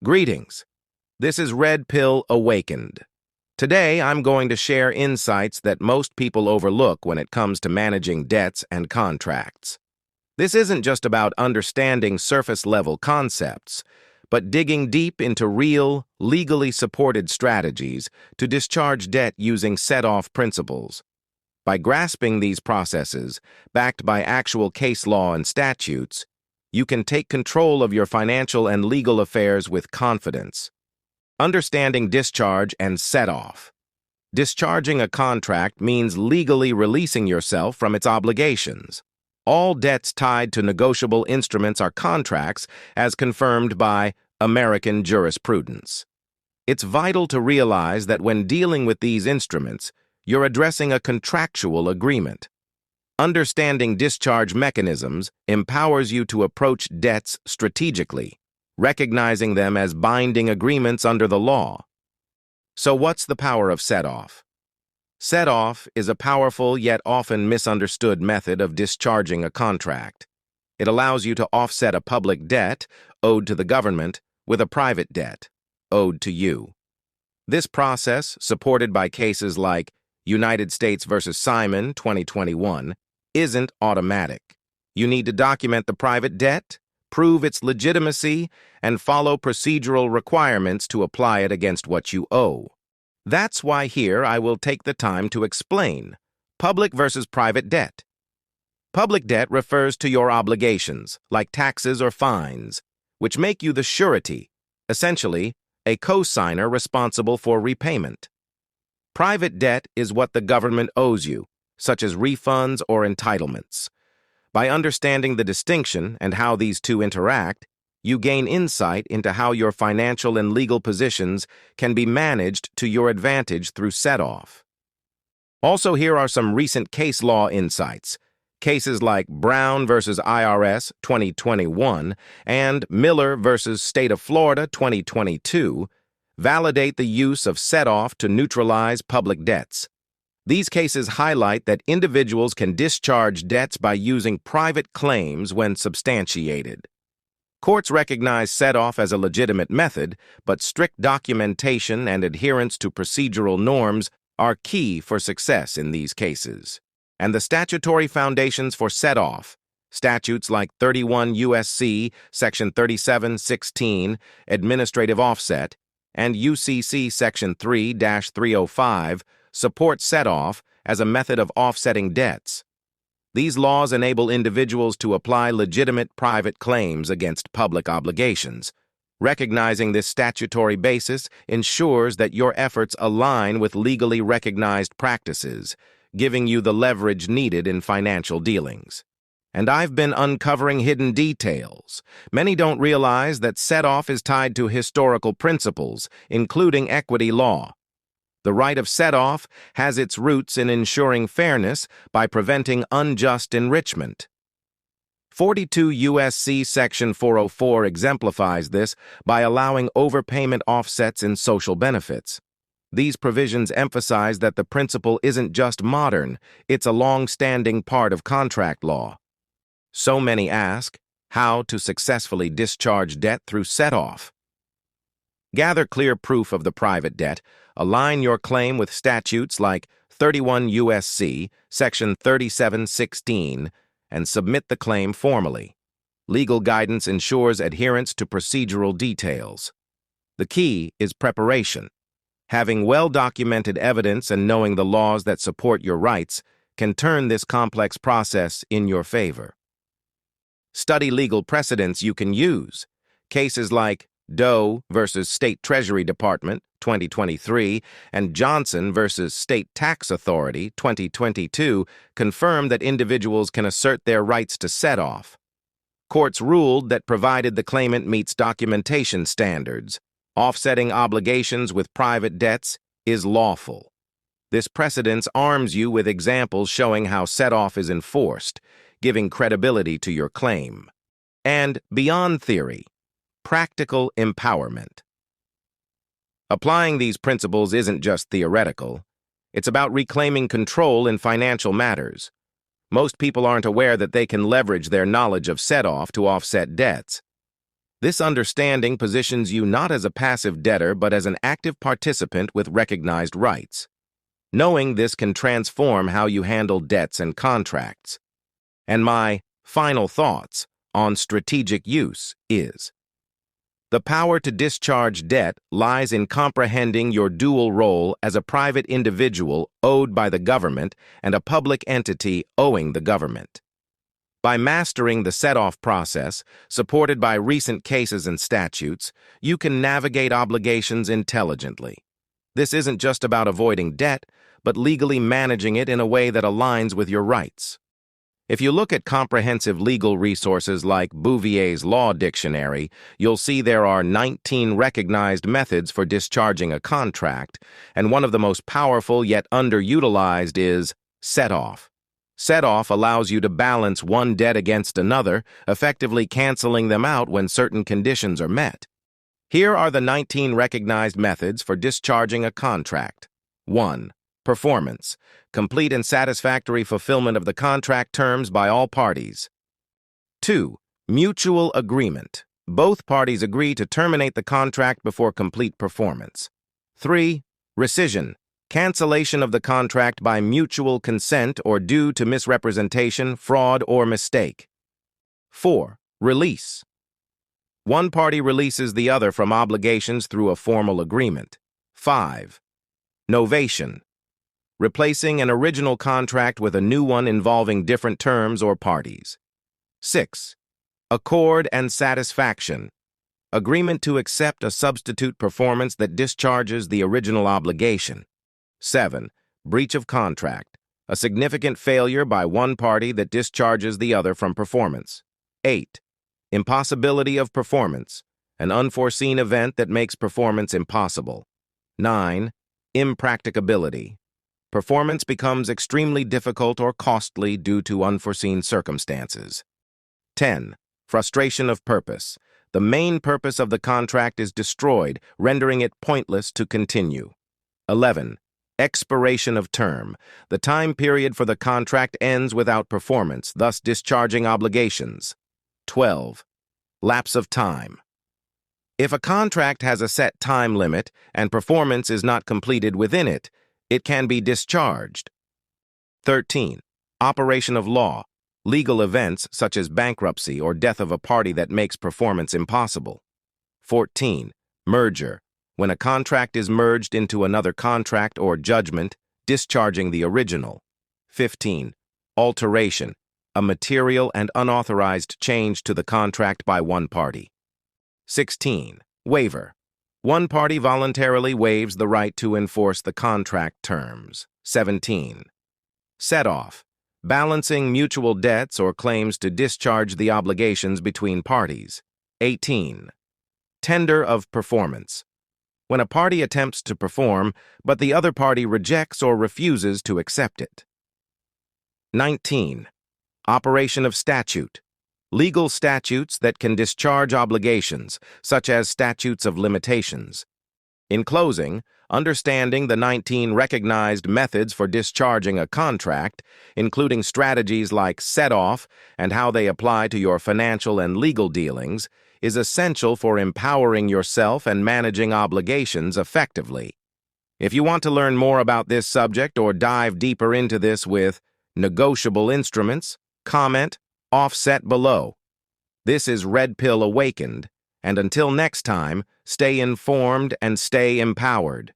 Greetings. This is Red Pill Awakened. Today, I'm going to share insights that most people overlook when it comes to managing debts and contracts. This isn't just about understanding surface-level concepts, but digging deep into real, legally supported strategies to discharge debt using set-off principles. By grasping these processes, backed by actual case law and statutes, you can take control of your financial and legal affairs with confidence. Understanding discharge and set-off. Discharging a contract means legally releasing yourself from its obligations. All debts tied to negotiable instruments are contracts, as confirmed by American jurisprudence. It's vital to realize that when dealing with these instruments, you're addressing a contractual agreement. Understanding discharge mechanisms empowers you to approach debts strategically, recognizing them as binding agreements under the law. So what's the power of set-off? Set-off is a powerful yet often misunderstood method of discharging a contract. It allows you to offset a public debt owed to the government with a private debt owed to you. This process, supported by cases like United States v. Simon, 2021, isn't automatic. You need to document the private debt, prove its legitimacy, and follow procedural requirements to apply it against what you owe. That's why here I will take the time to explain public versus private debt. Public debt refers to your obligations, like taxes or fines, which make you the surety, essentially a co-signer responsible for repayment. Private debt is what the government owes you, such as refunds or entitlements. By understanding the distinction and how these two interact, you gain insight into how your financial and legal positions can be managed to your advantage through set-off. Also, here are some recent case law insights. Cases like Brown v. IRS 2021 and Miller v. State of Florida 2022 validate the use of set-off to neutralize public debts. These cases highlight that individuals can discharge debts by using private claims when substantiated. Courts recognize set-off as a legitimate method, but strict documentation and adherence to procedural norms are key for success in these cases. And the statutory foundations for set-off, statutes like 31 U.S.C. Section 3716, Administrative Offset, and UCC Section 3-305, support set-off as a method of offsetting debts. These laws enable individuals to apply legitimate private claims against public obligations. Recognizing this statutory basis ensures that your efforts align with legally recognized practices, giving you the leverage needed in financial dealings. And I've been uncovering hidden details. Many don't realize that set-off is tied to historical principles, including equity law. The right of set-off has its roots in ensuring fairness by preventing unjust enrichment. 42 U.S.C. Section 404 exemplifies this by allowing overpayment offsets in social benefits. These provisions emphasize that the principle isn't just modern, it's a long-standing part of contract law. So many ask, how to successfully discharge debt through set-off? Gather clear proof of the private debt, align your claim with statutes like 31 U.S.C. Section 3716, and submit the claim formally. Legal guidance ensures adherence to procedural details. The key is preparation. Having well-documented evidence and knowing the laws that support your rights can turn this complex process in your favor. Study legal precedents you can use. Cases like Doe v. State Treasury Department, 2023, and Johnson v. State Tax Authority, 2022, confirm that individuals can assert their rights to set-off. Courts ruled that provided the claimant meets documentation standards, offsetting obligations with private debts is lawful. This precedence arms you with examples showing how set-off is enforced, giving credibility to your claim. And beyond theory, practical empowerment. Applying these principles isn't just theoretical. It's about reclaiming control in financial matters. Most people aren't aware that they can leverage their knowledge of set-off to offset debts. This understanding positions you not as a passive debtor but as an active participant with recognized rights. Knowing this can transform how you handle debts and contracts. And my final thoughts on strategic use is: the power to discharge debt lies in comprehending your dual role as a private individual owed by the government and a public entity owing the government. By mastering the set-off process, supported by recent cases and statutes, you can navigate obligations intelligently. This isn't just about avoiding debt, but legally managing it in a way that aligns with your rights. If you look at comprehensive legal resources like Bouvier's Law Dictionary, you'll see there are 19 recognized methods for discharging a contract, and one of the most powerful yet underutilized is set-off. Set-off allows you to balance one debt against another, effectively canceling them out when certain conditions are met. Here are the 19 recognized methods for discharging a contract. 1. Performance. Complete and satisfactory fulfillment of the contract terms by all parties. 2. Mutual agreement. Both parties agree to terminate the contract before complete performance. 3. Rescission. Cancellation of the contract by mutual consent or due to misrepresentation, fraud, or mistake. 4. Release. One party releases the other from obligations through a formal agreement. 5. Novation. Replacing an original contract with a new one involving different terms or parties. 6. Accord and satisfaction. Agreement to accept a substitute performance that discharges the original obligation. 7. Breach of contract. A significant failure by one party that discharges the other from performance. 8. Impossibility of performance. An unforeseen event that makes performance impossible. 9. Impracticability. Performance becomes extremely difficult or costly due to unforeseen circumstances. 10. Frustration of purpose. The main purpose of the contract is destroyed, rendering it pointless to continue. 11. Expiration of term. The time period for the contract ends without performance, thus discharging obligations. 12. Lapse of time. If a contract has a set time limit and performance is not completed within it, it can be discharged. 13. Operation of law. Legal events such as bankruptcy or death of a party that makes performance impossible. 14. Merger. When a contract is merged into another contract or judgment, discharging the original. 15. Alteration. A material and unauthorized change to the contract by one party. 16. Waiver. One party voluntarily waives the right to enforce the contract terms. 17. Set-off. Balancing mutual debts or claims to discharge the obligations between parties. 18. Tender of performance. When a party attempts to perform, but the other party rejects or refuses to accept it. 19. Operation of statute. Legal statutes that can discharge obligations, such as statutes of limitations. In closing, understanding the 19 recognized methods for discharging a contract, including strategies like set-off and how they apply to your financial and legal dealings, is essential for empowering yourself and managing obligations effectively. If you want to learn more about this subject or dive deeper into this with negotiable instruments, comment, offset below. This is Red Pill Awakened, and until next time, stay informed and stay empowered.